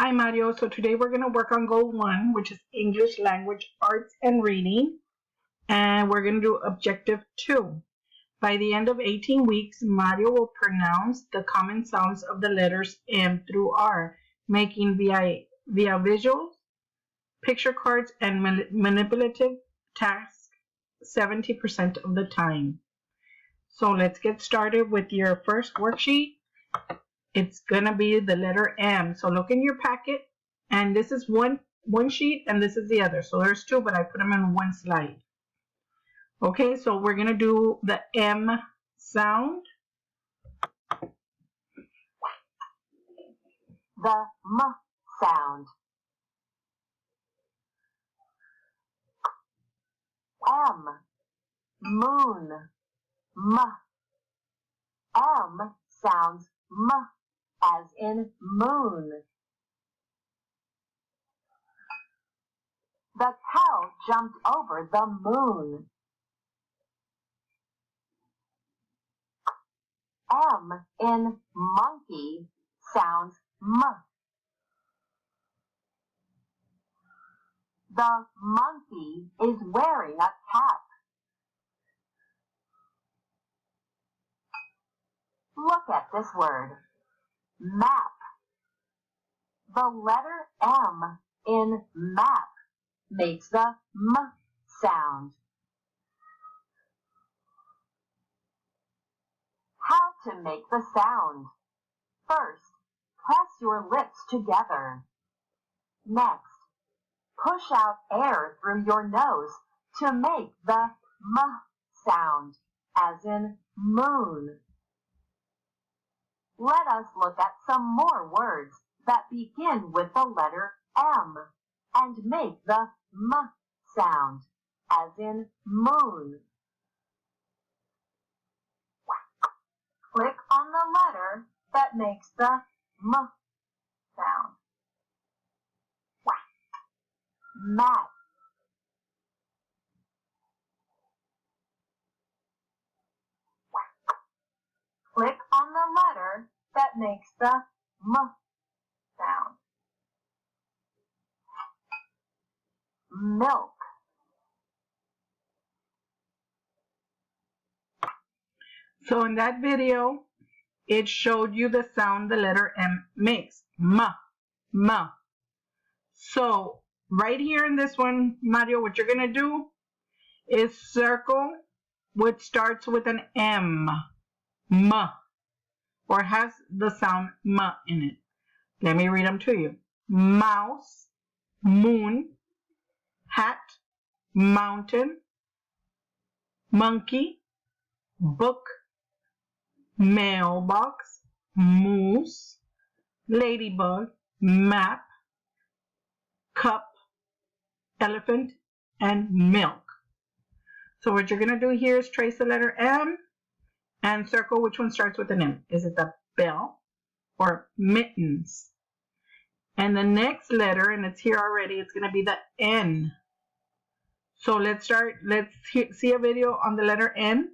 Hi Mario, so today we're going to work on goal 1, which is English language arts and reading, and we're going to do objective 2. By the end of 18 weeks, Mario will pronounce the common sounds of the letters M through R, making via visuals, picture cards, and manipulative tasks 70% of the time. So let's get started with your first worksheet. It's gonna be the letter M. So look in your packet, and this is one sheet and this is the other. So there's two, but I put them in one slide. Okay, so we're gonna do the M sound. The M sound. M, moon, M. M sounds M as in moon. The cow jumped over the moon. M in monkey sounds M. The monkey is wearing a cap. Look at this word, map. The letter M in map makes the M sound. How to make the sound? First, press your lips together. Next, push out air through your nose to make the M sound, as in moon. Let us look at some more words that begin with the letter M and make the M sound, as in moon. Click on the letter that makes the M sound. Mat. Click on the letter that makes the M sound. Milk. So in that video, it showed you the sound the letter M makes. M, M. So right here in this one, Mario, what you're going to do is circle what starts with an M. M. Or has the sound M in it. Let me read them to you. Mouse, moon, hat, mountain, monkey, book, mailbox, moose, ladybug, map, cup, elephant, and milk. So what you're going to do here is trace the letter M and circle which one starts with an M. Is it the bell or mittens? And the next letter, and it's here already, it's going to be the N. So let's start. Let's see a video on the letter N.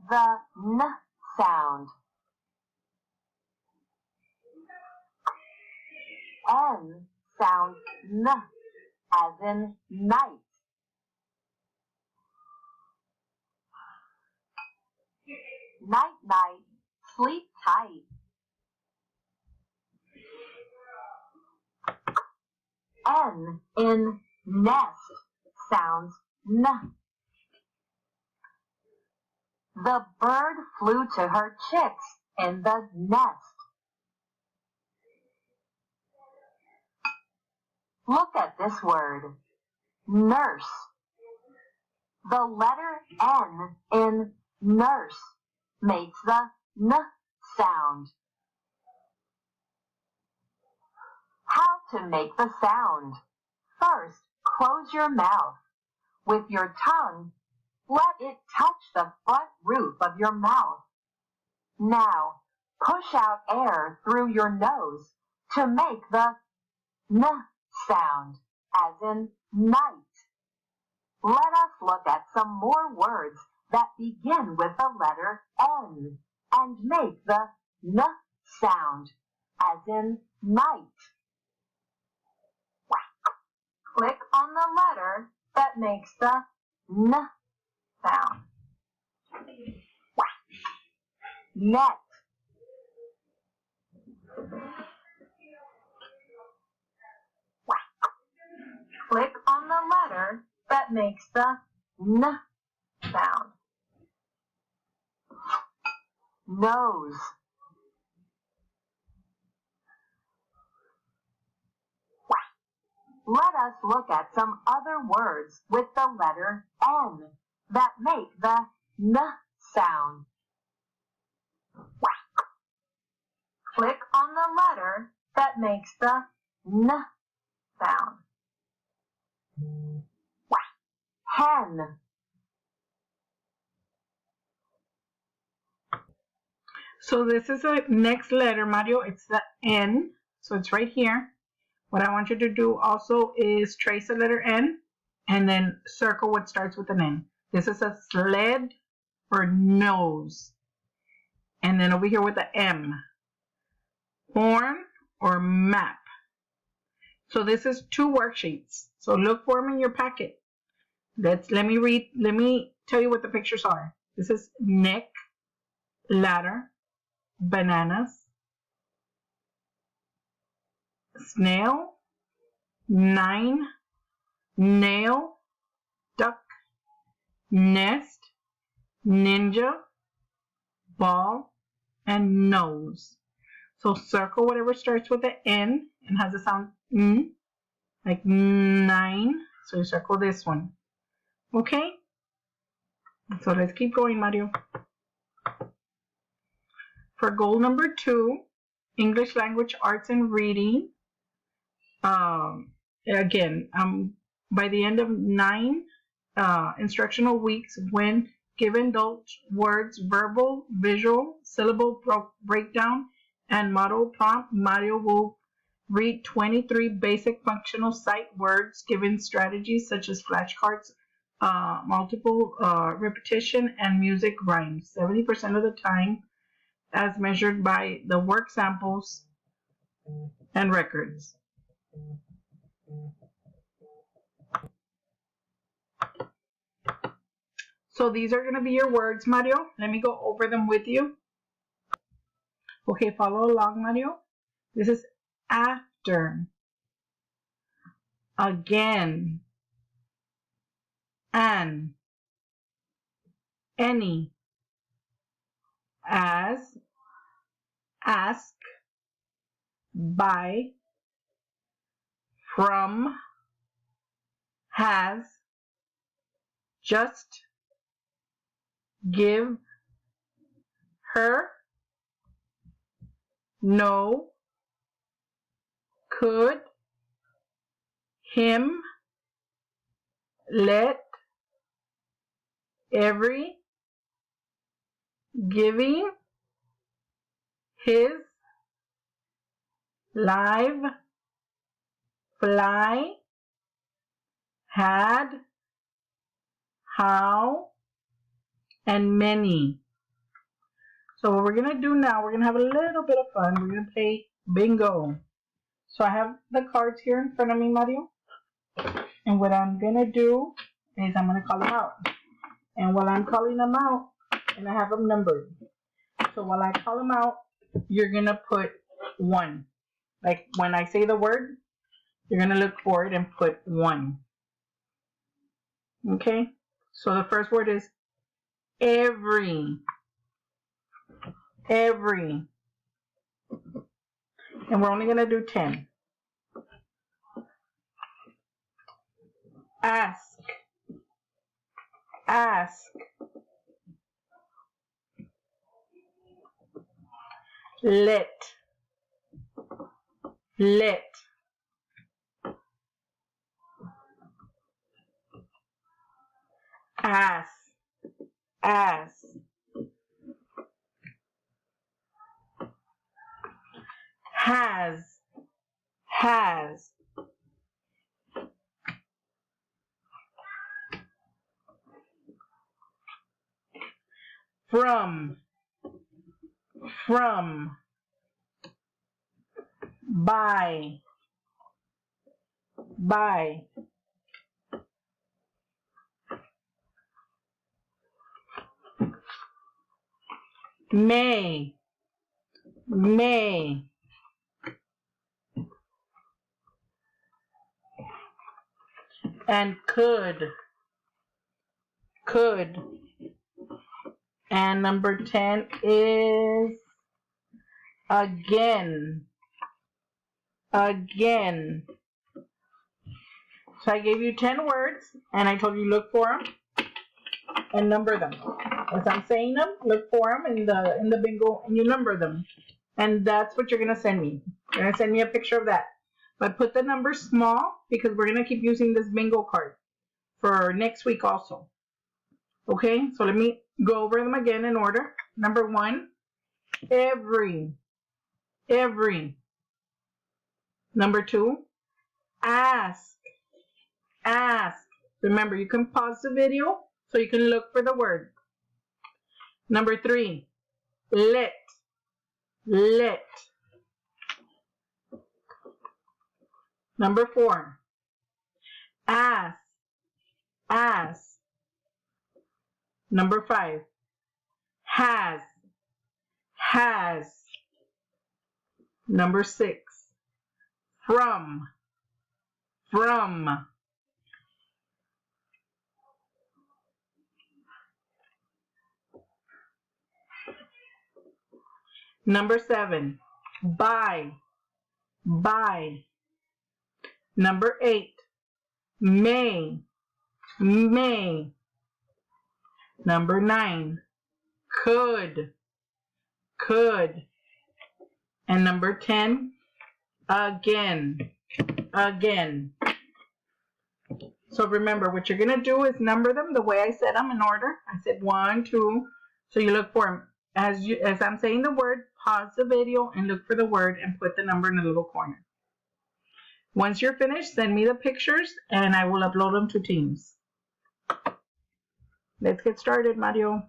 The N sound. N sounds N, as in night. Night, night, sleep tight. N in nest sounds N. The bird flew to her chicks in the nest. Look at this word, nurse. The letter N in nurse makes the N sound. How to make the sound? First, close your mouth. With your tongue, let it touch the front roof of your mouth. Now, push out air through your nose to make the N sound, as in night. Let us look at some more words that begin with the letter N and make the N sound, as in night. Click on the letter that makes the N sound. Net. Click on the letter that makes the N sound. Nose. Let us look at some other words with the letter N that make the N sound. Click on the letter that makes the N sound. Hen. So this is the next letter, Mario. It's the N. So it's right here. What I want you to do also is trace the letter N and then circle what starts with an N. This is a sled for nose. And then over here with the M, horn or map. So this is 2 worksheets. So look for them in your packet. Let me tell you what the pictures are. This is neck, ladder, bananas, snail, 9, nail, duck, nest, ninja, ball, and nose. So circle whatever starts with an N and has the sound N, like 9. So you circle this one. Okay? So let's keep going, Mario. For goal number 2, English language arts and reading. Again, by the end of 9 instructional weeks, when given those words, verbal, visual, syllable breakdown, and model prompt, Mario will read 23 basic functional sight words, given strategies such as flashcards, multiple repetition, and music rhymes, 70% of the time, as measured by the work samples and records. So these are going to be your words, Mario. Let me go over them with you. Okay, follow along, Mario. This is after, again, an, any, as, ask, by, from, has, just, give, her, no, could, him, let, every, giving, his, live, fly, had, how, and many. So what we're going to do now, we're going to have a little bit of fun. We're going to play bingo. So I have the cards here in front of me, Mario. And what I'm going to do is I'm going to call them out. And while I'm calling them out, and I have them numbered. So while I call them out, you're going to put 1. Like when I say the word, you're going to look for it and put 1. Okay? So the first word is every. Every. And we're only going to do 10. Ask. Ask. Let. Let. Ask. Ask. Has. Has. From. from, by, may, and could. And number 10 is again. So I gave you 10 words, and I told you look for them and number them. As I'm saying them, look for them in the bingo, and you number them. And that's what you're gonna send me. You're gonna send me a picture of that. But put the number small because we're gonna keep using this bingo card for next week also. Okay, so let me go over them again in order. Number 1, every. Number 2, ask. Remember, you can pause the video so you can look for the word. Number 3, let. Number 4, ask. Number 5, has. Number 6, from. Number 7, by. Number 8, may. Number 9, could. And number 10, again. So remember, what you're gonna do is number them the way I said them in order. I said 1, 2, so you look for them. As I'm saying the word, pause the video and look for the word and put the number in the little corner. Once you're finished, send me the pictures and I will upload them to Teams. Let's get started, Mario.